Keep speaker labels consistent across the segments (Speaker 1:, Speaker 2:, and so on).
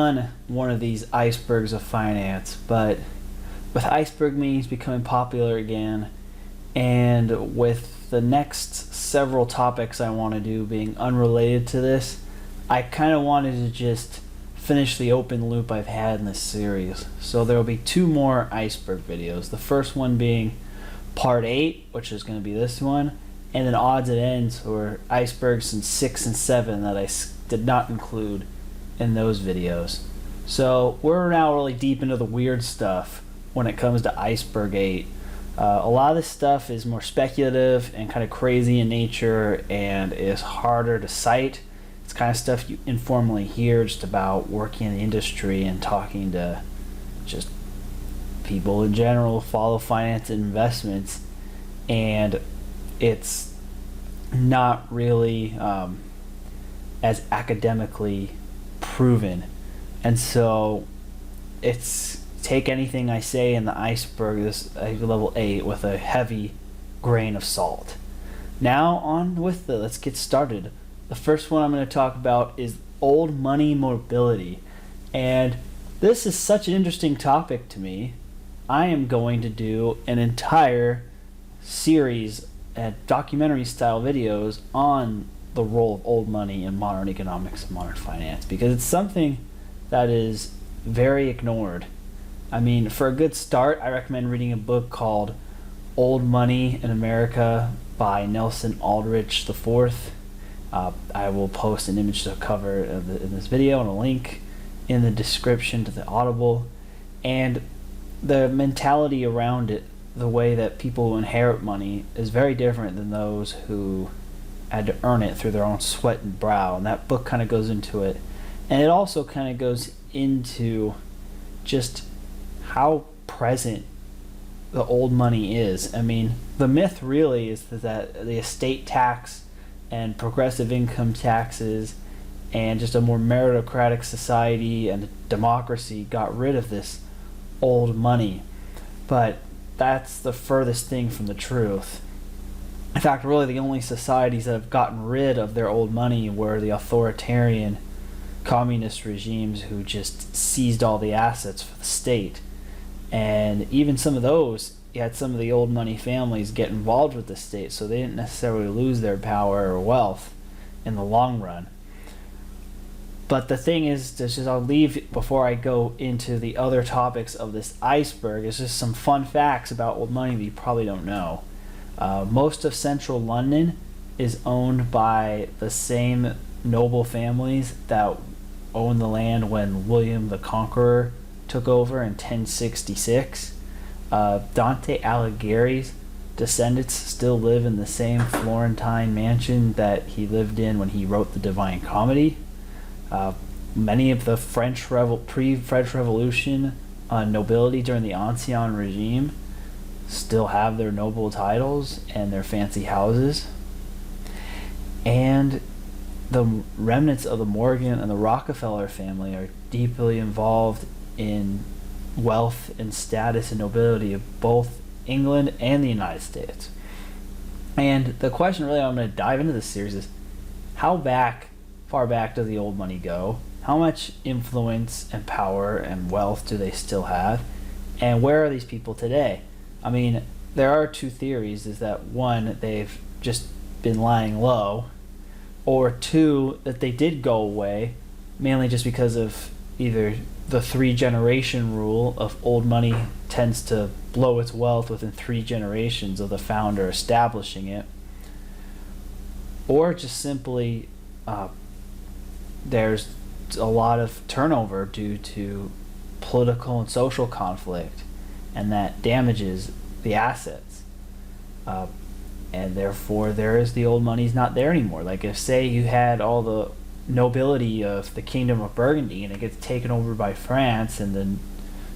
Speaker 1: done one of these icebergs of finance, but with iceberg memes becoming popular again, and with the next several topics I want to do being unrelated to this, I kind of wanted to just finish the open loop I've had in this series. So there will be 2 more iceberg videos. The first one being part 8, which is going to be this one, and then odds and ends, or icebergs in 6 and 7 that I did not include in those videos. So we're now really deep into the weird stuff when it comes to iceberg 8. A lot of this stuff is more speculative and kind of crazy in nature and is harder to cite. It's kind of stuff you informally hear just about working in the industry and talking to just people in general who follow finance and investments, and it's not really as academically proven. And so it's take anything I say in the iceberg, this level 8, with a heavy grain of salt. Now on with let's get started. The first one I'm going to talk about is old money mobility. And this is such an interesting topic to me. I am going to do an entire series of documentary style videos on the role of old money in modern economics and modern finance, because it's something that is very ignored. I mean, for a good start, I recommend reading a book called Old Money in America by Nelson Aldrich IV. I will post an image to cover in this video and a link in the description to the Audible. And the mentality around it, the way that people who inherit money, is very different than those who had to earn it through their own sweat and brow. And that book kind of goes into it. And it also kind of goes into just how present the old money is. I mean, the myth really is that the estate tax and progressive income taxes and just a more meritocratic society and democracy got rid of this old money. But that's the furthest thing from the truth. In fact, really the only societies that have gotten rid of their old money were the authoritarian communist regimes who just seized all the assets for the state. And even some of those, you had some of the old money families get involved with the state, so they didn't necessarily lose their power or wealth in the long run. But the thing is, I'll leave before I go into the other topics of this iceberg, is just some fun facts about old money that you probably don't know. Most of central London is owned by the same noble families that owned the land when William the Conqueror took over in 1066. Dante Alighieri's descendants still live in the same Florentine mansion that he lived in when he wrote the Divine Comedy. Many of the pre-French Revolution nobility during the Ancien regime still have their noble titles and their fancy houses. And the remnants of the Morgan and the Rockefeller family are deeply involved in wealth and status and nobility of both England and the United States. And the question really I'm going to dive into this series is, how far back does the old money go? How much influence and power and wealth do they still have? And where are these people today? I mean, there are 2 theories, is that 1, they've just been lying low, or 2, that they did go away, mainly just because of either the 3-generation rule of old money tends to blow its wealth within 3 generations of the founder establishing it, or just simply there's a lot of turnover due to political and social conflict, and that damages the assets. And therefore the old money's not there anymore. Like if, say, you had all the nobility of the Kingdom of Burgundy and it gets taken over by France, and the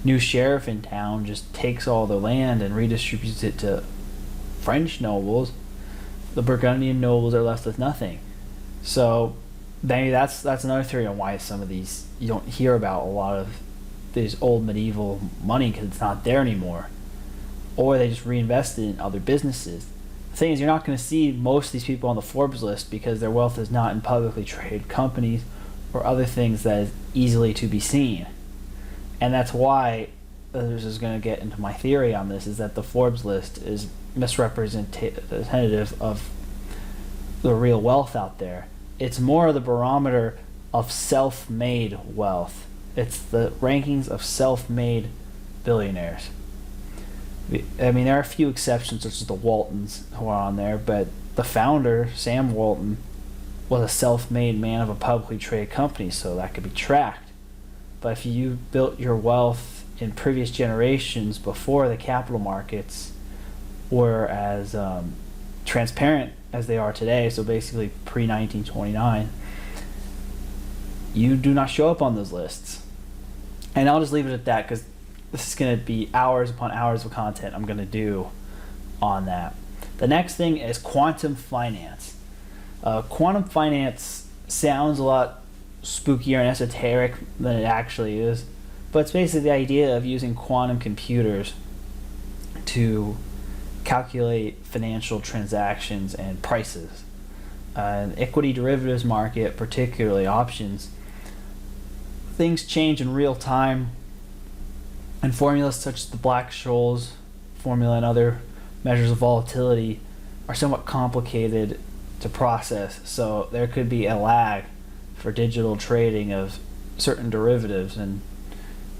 Speaker 1: new sheriff in town just takes all the land and redistributes it to French nobles, the Burgundian nobles are left with nothing. So maybe that's another theory on why some of these, you don't hear about a lot of this old medieval money, because it's not there anymore, or they just reinvest it in other businesses. The thing is, you're not going to see most of these people on the Forbes list because their wealth is not in publicly traded companies or other things that is easily to be seen. And that's why this is going to get into my theory on this, is that the Forbes list is misrepresentative of the real wealth out there. It's more of the barometer of self-made wealth. It's the rankings of self-made billionaires. I mean, there are a few exceptions, such as the Waltons who are on there, but the founder, Sam Walton, was a self-made man of a publicly traded company, so that could be tracked. But if you built your wealth in previous generations before the capital markets were as transparent as they are today, so basically pre-1929, you do not show up on those lists. And I'll just leave it at that, because this is going to be hours upon hours of content I'm going to do on that. The next thing is quantum finance. Quantum finance sounds a lot spookier and esoteric than it actually is, but it's basically the idea of using quantum computers to calculate financial transactions and prices. The equity derivatives market, particularly options, things change in real time, and formulas such as the Black-Scholes formula and other measures of volatility are somewhat complicated to process, so there could be a lag for digital trading of certain derivatives, and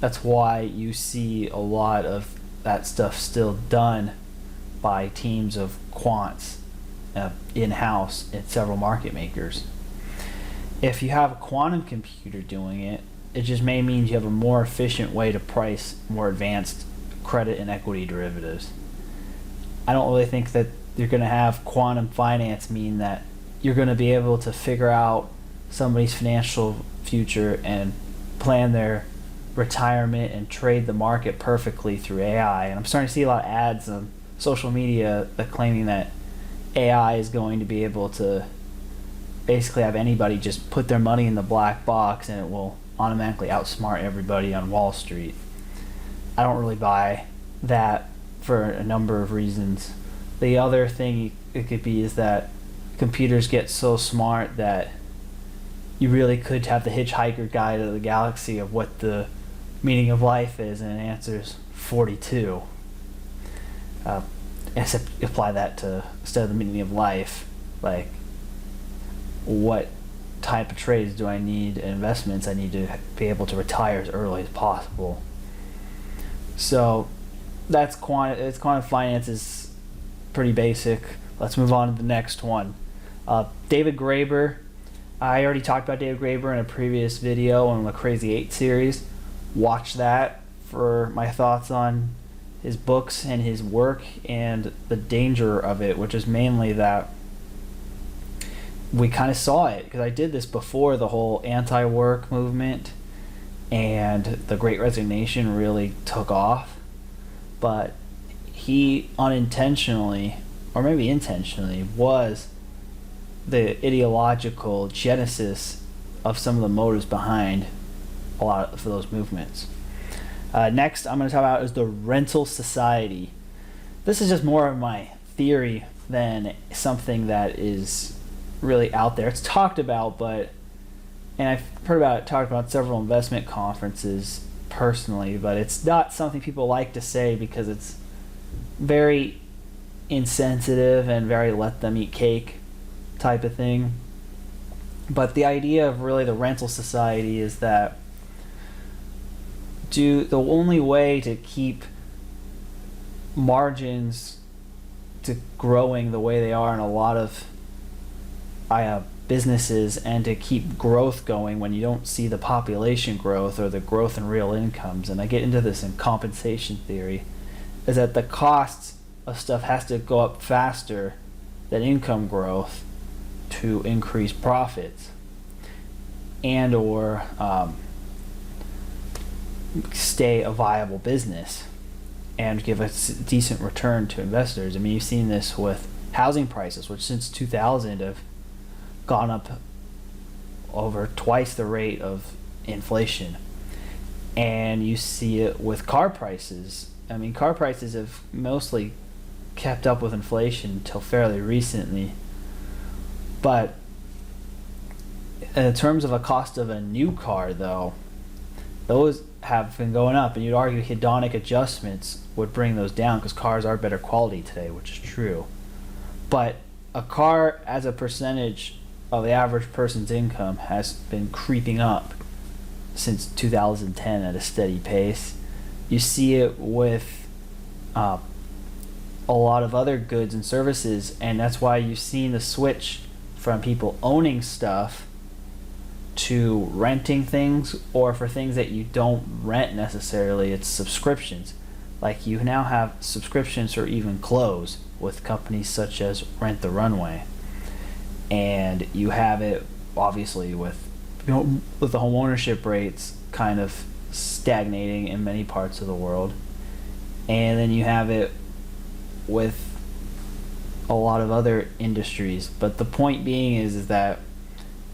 Speaker 1: that's why you see a lot of that stuff still done by teams of quants in-house at several market makers. If you have a quantum computer doing it, it just may mean you have a more efficient way to price more advanced credit and equity derivatives. I don't really think that you're going to have quantum finance mean that you're going to be able to figure out somebody's financial future and plan their retirement and trade the market perfectly through AI. And I'm starting to see a lot of ads on social media that claiming that AI is going to be able to basically have anybody just put their money in the black box and it will automatically outsmart everybody on Wall Street. I don't really buy that for a number of reasons. The other thing it could be is that computers get so smart that you really could have the Hitchhiker Guide to the Galaxy of what the meaning of life is, and it answers 42. Except apply that to, instead of the meaning of life, like what type of trades do I need, investments I need to be able to retire as early as possible. So that's quantum finance is pretty basic. Let's move on to the next one. David Graeber. I already talked about David Graeber in a previous video on the Crazy 8 series. Watch that for my thoughts on his books and his work and the danger of it, which is mainly that we kind of saw it, because I did this before the whole anti-work movement and the Great Resignation really took off. But he unintentionally, or maybe intentionally, was the ideological genesis of some of the motives behind a lot of those movements. Next I'm going to talk about is the rental society. This is just more of my theory than something that is really out there. It's talked about, and I've heard about it talked about at several investment conferences personally, but it's not something people like to say because it's very insensitive and very let them eat cake type of thing. But the idea of really the rental society is that the only way to keep margins to growing the way they are in a lot of businesses, and to keep growth going when you don't see the population growth or the growth in real incomes, and I get into this in compensation theory, is that the costs of stuff has to go up faster than income growth to increase profits and or stay a viable business and give a decent return to investors. I mean, you've seen this with housing prices, which since 2000 have gone up over twice the rate of inflation. And you see it with car prices. I mean, car prices have mostly kept up with inflation until fairly recently. But In terms of a cost of a new car, though, those have been going up, and you'd argue hedonic adjustments would bring those down because cars are better quality today, which is true. But a car as a percentage of the average person's income has been creeping up since 2010 at a steady pace. You see it with a lot of other goods and services, and that's why you've seen the switch from people owning stuff to renting things, or for things that you don't rent necessarily, it's subscriptions. Like you now have subscriptions for even clothes with companies such as Rent the Runway, and you have it obviously with with the home ownership rates kind of stagnating in many parts of the world, and then you have it with a lot of other industries. But the point being is that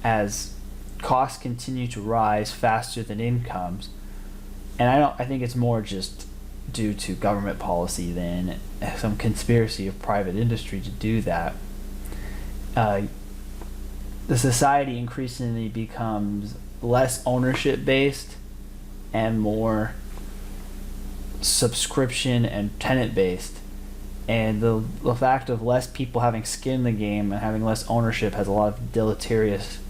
Speaker 1: as costs continue to rise faster than incomes, and I think it's more just due to government policy than some conspiracy of private industry to do that. The society increasingly becomes less ownership based and more subscription and tenant based. And the fact of less people having skin in the game and having less ownership has a lot of deleterious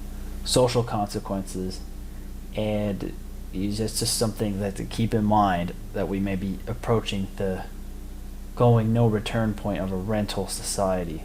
Speaker 1: social consequences. And it's just something that to keep in mind, that we may be approaching the going no return point of a rental society.